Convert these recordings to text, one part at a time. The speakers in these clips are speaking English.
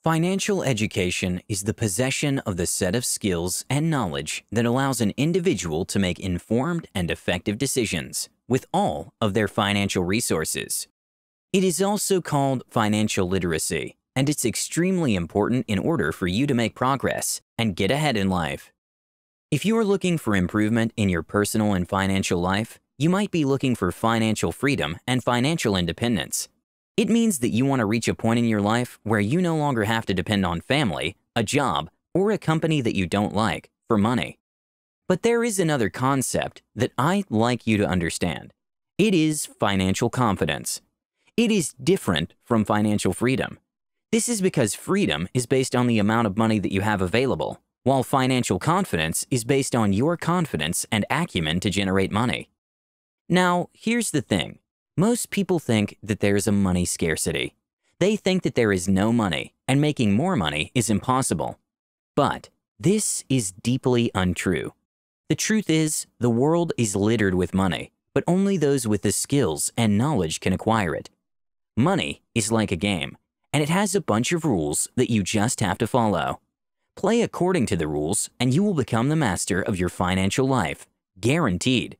Financial education is the possession of the set of skills and knowledge that allows an individual to make informed and effective decisions with all of their financial resources. It is also called financial literacy, and it's extremely important in order for you to make progress and get ahead in life. If you are looking for improvement in your personal and financial life, you might be looking for financial freedom and financial independence. It means that you want to reach a point in your life where you no longer have to depend on family, a job, or a company that you don't like for money. But there is another concept that I'd like you to understand. It is financial confidence. It is different from financial freedom. This is because freedom is based on the amount of money that you have available, while financial confidence is based on your confidence and acumen to generate money. Now, here's the thing. Most people think that there is a money scarcity. They think that there is no money and making more money is impossible. But this is deeply untrue. The truth is, the world is littered with money, but only those with the skills and knowledge can acquire it. Money is like a game, and it has a bunch of rules that you just have to follow. Play according to the rules, and you will become the master of your financial life, guaranteed.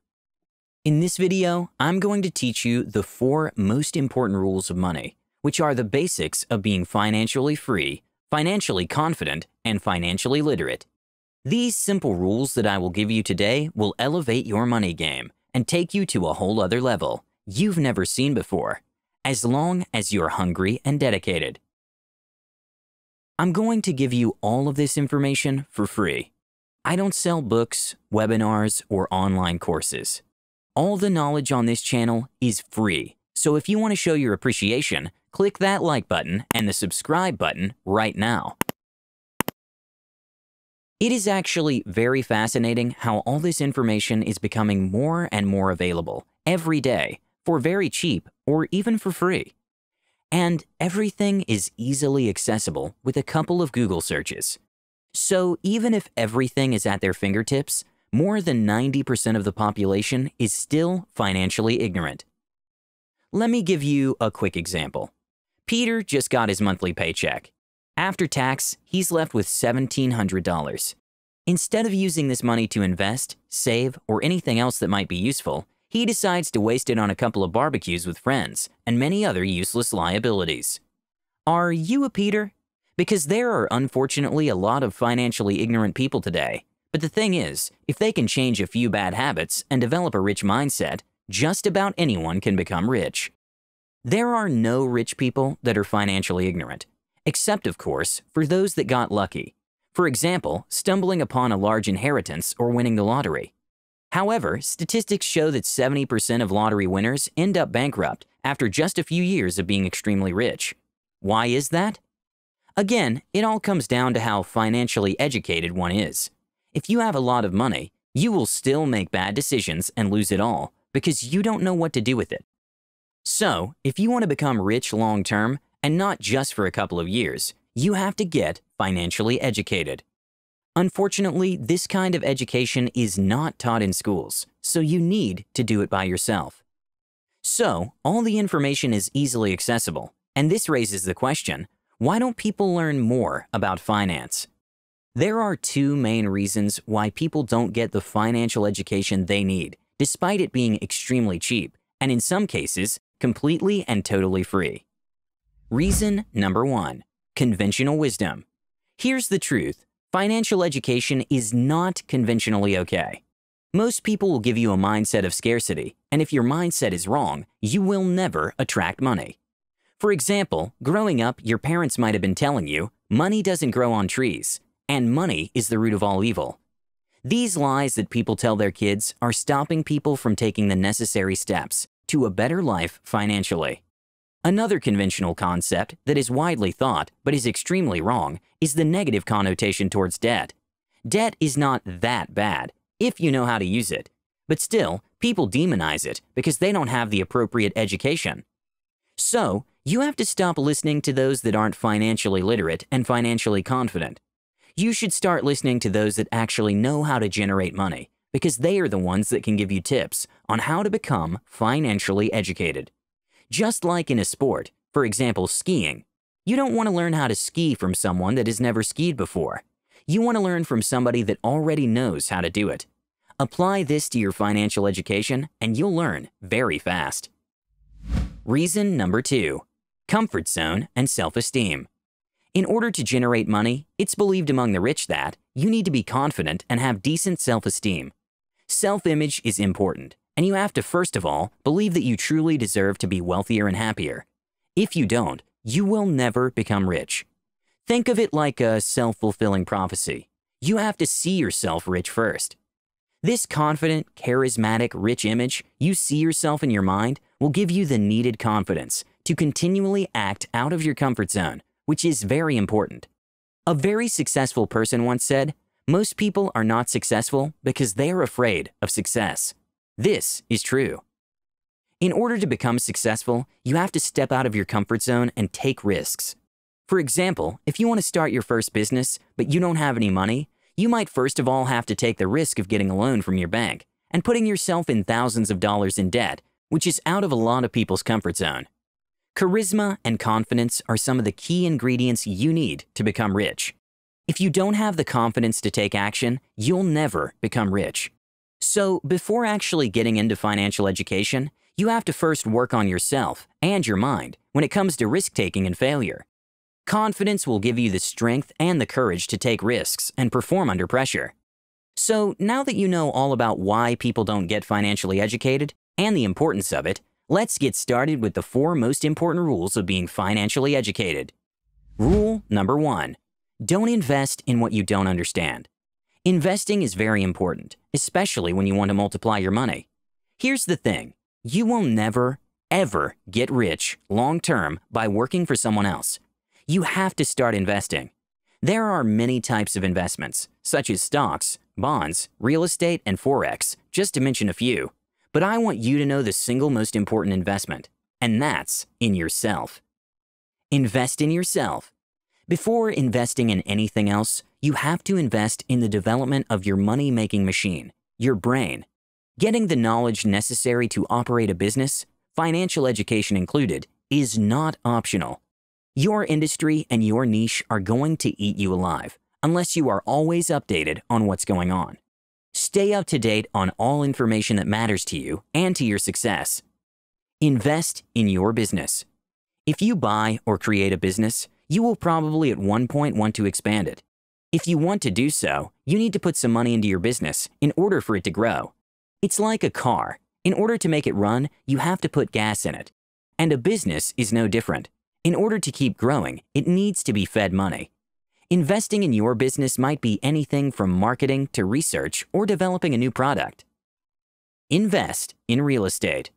In this video, I'm going to teach you the 4 most important rules of money, which are the basics of being financially free, financially confident, and financially literate. These simple rules that I will give you today will elevate your money game and take you to a whole other level you've never seen before, as long as you're hungry and dedicated. I'm going to give you all of this information for free. I don't sell books, webinars, or online courses. All the knowledge on this channel is free, so if you want to show your appreciation, click that like button and the subscribe button right now. It is actually very fascinating how all this information is becoming more and more available every day for very cheap or even for free. And everything is easily accessible with a couple of Google searches. So even if everything is at their fingertips, more than 90% of the population is still financially ignorant. Let me give you a quick example. Peter just got his monthly paycheck. After tax, he's left with $1,700. Instead of using this money to invest, save, or anything else that might be useful, he decides to waste it on a couple of barbecues with friends and many other useless liabilities. Are you a Peter? Because there are unfortunately a lot of financially ignorant people today. But the thing is, if they can change a few bad habits and develop a rich mindset, just about anyone can become rich. There are no rich people that are financially ignorant, except of course for those that got lucky. For example, stumbling upon a large inheritance or winning the lottery. However, statistics show that 70% of lottery winners end up bankrupt after just a few years of being extremely rich. Why is that? Again, it all comes down to how financially educated one is. If you have a lot of money, you will still make bad decisions and lose it all because you don't know what to do with it. So, if you want to become rich long-term, and not just for a couple of years, you have to get financially educated. Unfortunately, this kind of education is not taught in schools, so you need to do it by yourself. So, all the information is easily accessible, and this raises the question, why don't people learn more about finance? There are 2 main reasons why people don't get the financial education they need, despite it being extremely cheap, and in some cases, completely and totally free. Reason number 1, conventional wisdom. Here's the truth, financial education is not conventionally okay. Most people will give you a mindset of scarcity, and if your mindset is wrong, you will never attract money. For example, growing up, your parents might have been telling you, money doesn't grow on trees. And money is the root of all evil. These lies that people tell their kids are stopping people from taking the necessary steps to a better life financially. Another conventional concept that is widely thought but is extremely wrong is the negative connotation towards debt. Debt is not that bad if you know how to use it, but still, people demonize it because they don't have the appropriate education. So, you have to stop listening to those that aren't financially literate and financially confident. You should start listening to those that actually know how to generate money, because they are the ones that can give you tips on how to become financially educated. Just like in a sport, for example skiing, You don't want to learn how to ski from someone that has never skied before. You want to learn from somebody that already knows how to do it. Apply this to your financial education and you'll learn very fast. Reason number 2, comfort zone and self-esteem. In order to generate money, it's believed among the rich that you need to be confident and have decent self-esteem. Self-image is important, and you have to first of all believe that you truly deserve to be wealthier and happier. If you don't, you will never become rich. Think of it like a self-fulfilling prophecy. You have to see yourself rich first. This confident, charismatic, rich image you see yourself in your mind will give you the needed confidence to continually act out of your comfort zone, which is very important. A very successful person once said, "Most people are not successful because they are afraid of success." This is true. In order to become successful, you have to step out of your comfort zone and take risks. For example, if you want to start your first business, but you don't have any money, you might first of all have to take the risk of getting a loan from your bank and putting yourself in thousands of dollars in debt, which is out of a lot of people's comfort zone. Charisma and confidence are some of the key ingredients you need to become rich. If you don't have the confidence to take action, you'll never become rich. So, before actually getting into financial education, you have to first work on yourself and your mind when it comes to risk-taking and failure. Confidence will give you the strength and the courage to take risks and perform under pressure. So, now that you know all about why people don't get financially educated and the importance of it, let's get started with the 4 most important rules of being financially educated. Rule number 1. Don't invest in what you don't understand. Investing is very important, especially when you want to multiply your money. Here's the thing. You will never, ever get rich long-term by working for someone else. You have to start investing. There are many types of investments, such as stocks, bonds, real estate, and Forex, just to mention a few. But I want you to know the single most important investment, and that's in yourself. Invest in yourself. Before investing in anything else, you have to invest in the development of your money-making machine, your brain. Getting the knowledge necessary to operate a business, financial education included, is not optional. Your industry and your niche are going to eat you alive, unless you are always updated on what's going on. Stay up to date on all information that matters to you and to your success. Invest in your business. If you buy or create a business, you will probably at one point want to expand it. If you want to do so, you need to put some money into your business in order for it to grow. It's like a car. In order to make it run, you have to put gas in it. And a business is no different. In order to keep growing, it needs to be fed money. Investing in your business might be anything from marketing to research or developing a new product. Invest in real estate.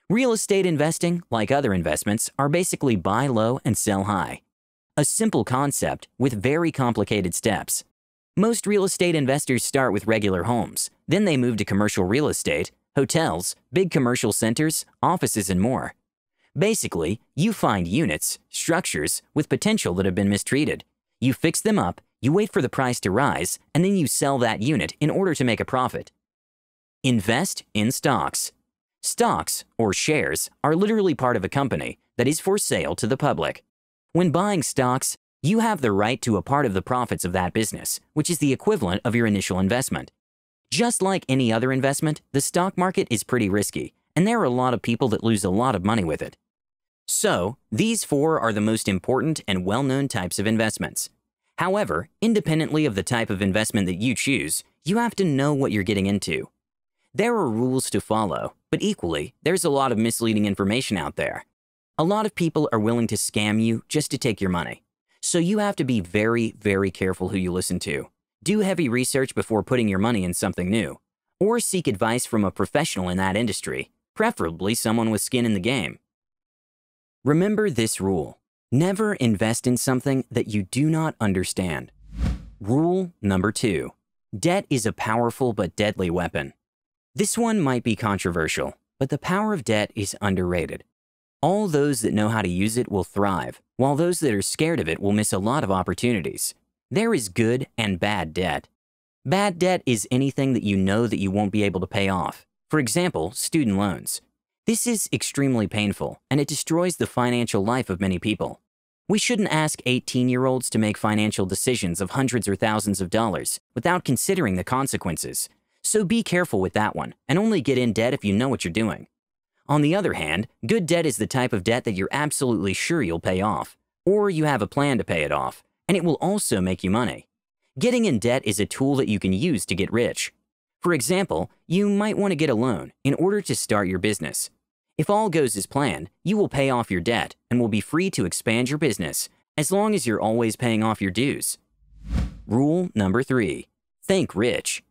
Real estate investing, like other investments, are basically buy low and sell high. A simple concept with very complicated steps. Most real estate investors start with regular homes, then they move to commercial real estate, hotels, big commercial centers, offices, and more. Basically, you find units, structures, with potential that have been mistreated. You fix them up, you wait for the price to rise, and then you sell that unit in order to make a profit. Invest in stocks. Stocks, or shares, are literally part of a company that is for sale to the public. When buying stocks, you have the right to a part of the profits of that business, which is the equivalent of your initial investment. Just like any other investment, the stock market is pretty risky, and there are a lot of people that lose a lot of money with it. So, these 4 are the most important and well-known types of investments. However, independently of the type of investment that you choose, you have to know what you're getting into. There are rules to follow, but equally, there's a lot of misleading information out there. A lot of people are willing to scam you just to take your money. So you have to be very, very careful who you listen to. Do heavy research before putting your money in something new, or seek advice from a professional in that industry, preferably someone with skin in the game. Remember this rule. Never invest in something that you do not understand. Rule number 2. Debt is a powerful but deadly weapon. This one might be controversial, but the power of debt is underrated. All those that know how to use it will thrive, while those that are scared of it will miss a lot of opportunities. There is good and bad debt. Bad debt is anything that you know that you won't be able to pay off. For example, student loans. This is extremely painful, and it destroys the financial life of many people. We shouldn't ask 18-year-olds to make financial decisions of hundreds or thousands of dollars without considering the consequences. So be careful with that one, and only get in debt if you know what you're doing. On the other hand, good debt is the type of debt that you're absolutely sure you'll pay off, or you have a plan to pay it off, and it will also make you money. Getting in debt is a tool that you can use to get rich. For example, you might want to get a loan in order to start your business. If all goes as planned, you will pay off your debt and will be free to expand your business as long as you're always paying off your dues. Rule number 3. Think rich.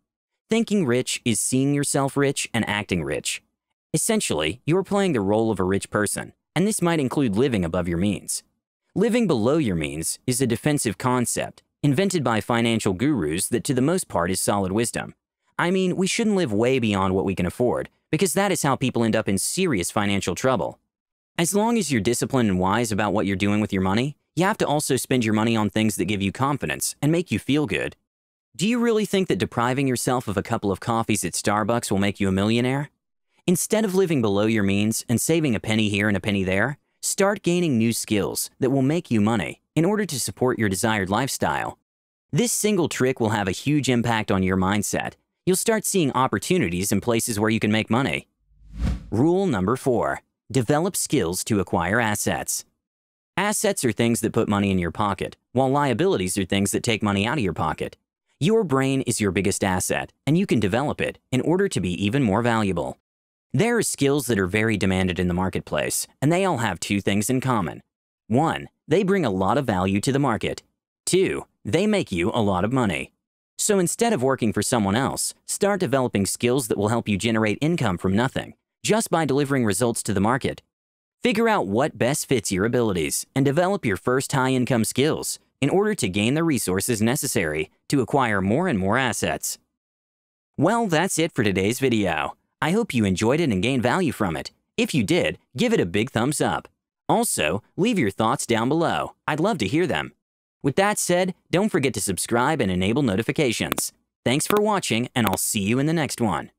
Thinking rich is seeing yourself rich and acting rich. Essentially, you're playing the role of a rich person, and this might include living above your means. Living below your means is a defensive concept invented by financial gurus that to the most part is solid wisdom. I mean, we shouldn't live way beyond what we can afford, because that is how people end up in serious financial trouble. As long as you're disciplined and wise about what you're doing with your money, you have to also spend your money on things that give you confidence and make you feel good. Do you really think that depriving yourself of a couple of coffees at Starbucks will make you a millionaire? Instead of living below your means and saving a penny here and a penny there, start gaining new skills that will make you money in order to support your desired lifestyle. This single trick will have a huge impact on your mindset. You'll start seeing opportunities in places where you can make money. Rule number 4. Develop skills to acquire assets. Assets are things that put money in your pocket, while liabilities are things that take money out of your pocket. Your brain is your biggest asset, and you can develop it in order to be even more valuable. There are skills that are very demanded in the marketplace, and they all have 2 things in common. 1. They bring a lot of value to the market. 2. They make you a lot of money. So instead of working for someone else, start developing skills that will help you generate income from nothing, just by delivering results to the market. Figure out what best fits your abilities and develop your first high-income skills in order to gain the resources necessary to acquire more and more assets. Well, that's it for today's video. I hope you enjoyed it and gained value from it. If you did, give it a big thumbs up. Also, leave your thoughts down below. I'd love to hear them. With that said, don't forget to subscribe and enable notifications. Thanks for watching, and I'll see you in the next one.